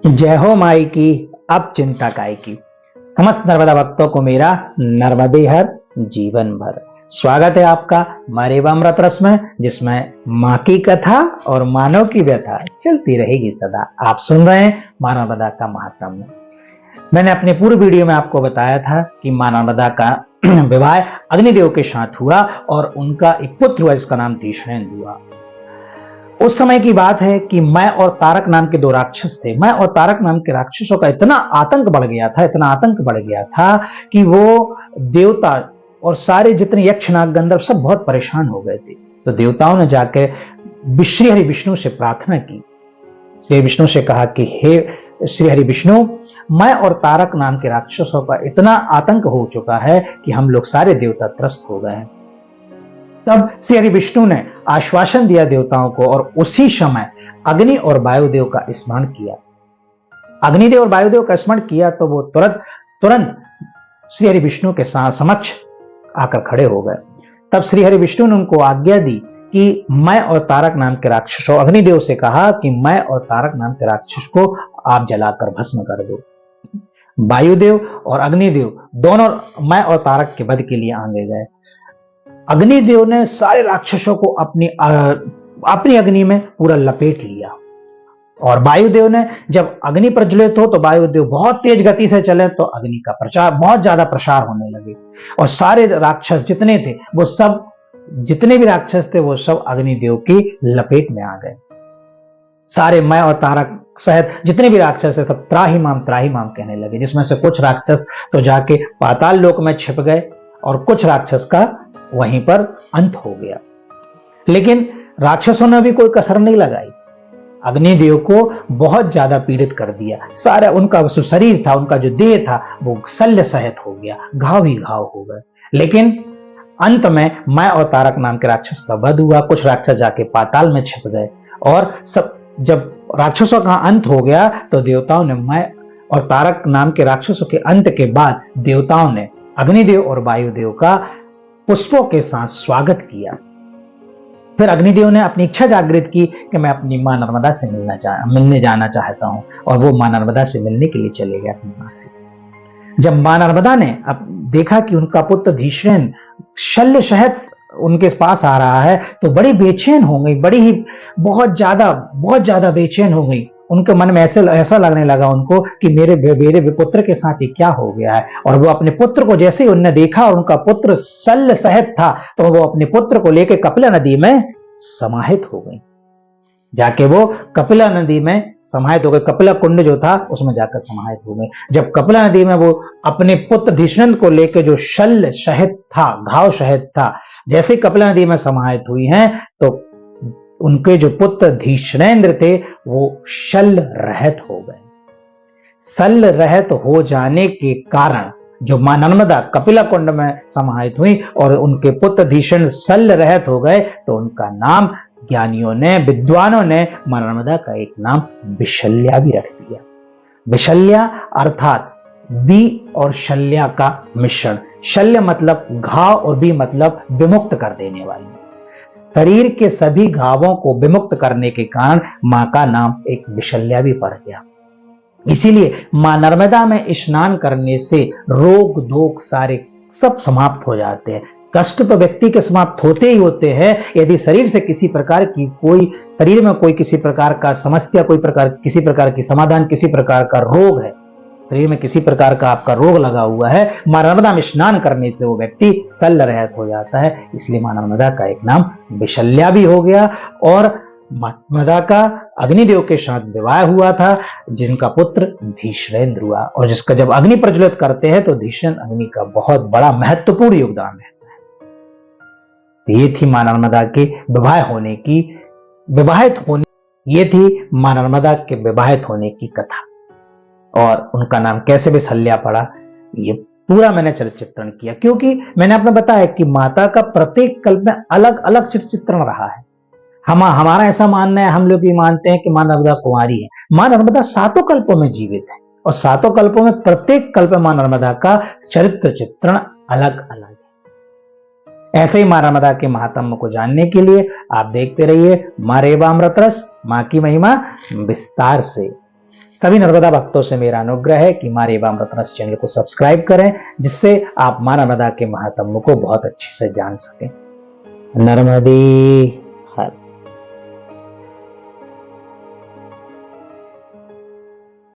जय हो माई की, अब चिंता काय की। समस्त नर्मदा भक्तों को मेरा नर्मदे हर जीवन भर स्वागत है आपका हमारे अमृत रस में, जिसमें माँ की कथा और मानव की व्यथा चलती रहेगी सदा। आप सुन रहे हैं माँ नर्मदा का महात्म्य। मैंने अपने पूर्व वीडियो में आपको बताया था कि माँ नर्मदा का विवाह अग्निदेव के साथ हुआ और उनका एक पुत्र हुआ जिसका नाम तीक्ष्णेंद्र हुआ। उस समय की बात है कि मैं और तारक नाम के दो राक्षस थे। मैं और तारक नाम के राक्षसों का इतना आतंक बढ़ गया था कि वो देवता और सारे जितने यक्ष नाग गंधर्व सब बहुत परेशान हो गए थे। तो देवताओं ने जाकर श्री हरि विष्णु से प्रार्थना की। श्री विष्णु से कहा कि हे श्री हरि विष्णु, मैं और तारक नाम के राक्षसों का इतना आतंक हो चुका है कि हम लोग सारे देवता त्रस्त हो गए हैं। तब श्री हरि विष्णु ने आश्वासन दिया देवताओं को और उसी समय अग्नि और वायुदेव का स्मरण किया। अग्निदेव और वायुदेव का स्मरण किया तो वो तुरंत श्री हरि विष्णु के समक्ष आकर खड़े हो गए। तब श्री हरि विष्णु ने उनको आज्ञा दी कि मैं और तारक नाम के राक्षसों, अग्निदेव से कहा कि मैं और तारक नाम के राक्षस को आप जलाकर भस्म कर दो। वायुदेव और अग्निदेव दोनों मैं और तारक के वध के लिए आगे गए। अग्निदेव ने सारे राक्षसों को अपनी अग्नि में पूरा लपेट लिया और वायुदेव ने, जब अग्नि प्रज्वलित हो तो वायुदेव बहुत तेज गति से चले तो अग्नि का प्रचार बहुत ज्यादा प्रसार होने लगे और सारे राक्षस जितने थे वो सब, जितने भी राक्षस थे वो सब अग्निदेव की लपेट में आ गए। सारे मैं और तारक सहित जितने भी राक्षस है सब त्राहिमाम कहने लगे, जिसमें से कुछ राक्षस तो जाके पाताल लोक में छिप गए और कुछ राक्षस का वहीं पर अंत हो गया। लेकिन राक्षसों ने भी कोई कसर नहीं लगाई, अग्निदेव को बहुत ज्यादा पीड़ित कर दिया। सारा उनका जो शरीर था, उनका जो देह था वो शल्य सहित हो गया, घाव ही घाव हो गए। लेकिन अंत में मैं और तारक नाम के राक्षस का वध हुआ। कुछ राक्षस जाके पाताल में छिप गए और सब, जब राक्षसों का अंत हो गया तो देवताओं ने मैं और तारक नाम के राक्षसों के अंत के बाद देवताओं ने अग्निदेव और वायुदेव का पुष्पों के साथ स्वागत किया। फिर अग्निदेव ने अपनी इच्छा जागृत की कि मैं अपनी मां नर्मदा से मिलने जाना चाहता हूं और वो मां नर्मदा से मिलने के लिए चले गए अपनी मां से। जब मां नर्मदा ने अब देखा कि उनका पुत्र धीष्णेंद्र शल्य सहित उनके पास आ रहा है तो बड़ी बेचैन हो गई, बहुत ज्यादा बेचैन हो गई। उनके मन में ऐसा लगने लगा उनको कि मेरे पुत्र के साथ ये क्या हो गया है। और वो अपने पुत्र को जैसे ही उन्होंने देखा और उनका पुत्र शल्य सहित था तो वो अपने पुत्र को लेकर कपिला नदी में समाहित हो गई। जाके वो कपिला नदी में समाहित हो गए, कपिला कुंड जो था उसमें जाकर समाहित हो गए। जब कपिला नदी में वो अपने पुत्र धीष्णेंद्र को लेकर जो शल्य सहित था, घाव सहित था, जैसे कपिला नदी में समाहित हुई हैं तो उनके जो पुत्र धीष्णेंद्र थे वो शल्य रहित हो गए। शल्य रहित हो जाने के कारण जो मां नर्मदा कपिला कुंड में समाहित हुई और उनके पुत्र धीष्णेंद्र शल्य रहित हो गए तो उनका नाम ज्ञानियों ने, विद्वानों ने मां नर्मदा का एक नाम विशल्या भी रख दिया। विशल्या अर्थात बी और शल्या का मिश्रण। शल्य मतलब घाव और बी मतलब विमुक्त कर देने वाली। शरीर के सभी घावों को विमुक्त करने के कारण मां का नाम एक विशल्या भी पड़ गया। इसीलिए मां नर्मदा में स्नान करने से रोग दोग सारे सब समाप्त हो जाते हैं। कष्ट तो व्यक्ति के समाप्त होते ही होते हैं। यदि शरीर से किसी प्रकार की शरीर में कोई किसी प्रकार का समस्या, किसी प्रकार की समाधान, किसी प्रकार का रोग है, शरीर में किसी प्रकार का आपका रोग लगा हुआ है, मां नर्मदा में स्नान करने से वो व्यक्ति शल्य रहित हो जाता है। इसलिए मां नर्मदा का एक नाम विशल्या भी हो गया। और मां नर्मदा का अग्निदेव के साथ विवाह हुआ था, जिनका पुत्र धीष्णेंद्र हुआ। और जिसका जब अग्नि प्रज्वलित करते हैं तो धीष्णेंद्र अग्नि का बहुत बड़ा महत्वपूर्ण योगदान है। ये थी मां नर्मदा के ये थी मां नर्मदा के विवाहित होने की कथा। और उनका नाम कैसे विशल्या पड़ा ये पूरा मैंने चित्रण किया, क्योंकि मैंने आपने बताया कि माता का प्रत्येक कल्प में अलग अलग चित्रण रहा है। हमारा ऐसा मानना है, हम लोग भी मानते हैं कि मां नर्मदा कुंवारी है। मां नर्मदा सातों कल्पों में जीवित है और सातों कल्पों में प्रत्येक कल्प में मां नर्मदा का चरित्र चित्रण अलग अलग है। ऐसे ही मां नर्मदा के महात्म्य को जानने के लिए आप देखते रहिए मां रेवा अमृत रस, मां की महिमा विस्तार से। सभी नर्मदा भक्तों से मेरा अनुग्रह है कि माँ रेवामृत रस चैनल को सब्सक्राइब करें, जिससे आप माँ नर्मदा के महात्म्य को बहुत अच्छे से जान सकें। नर्मदे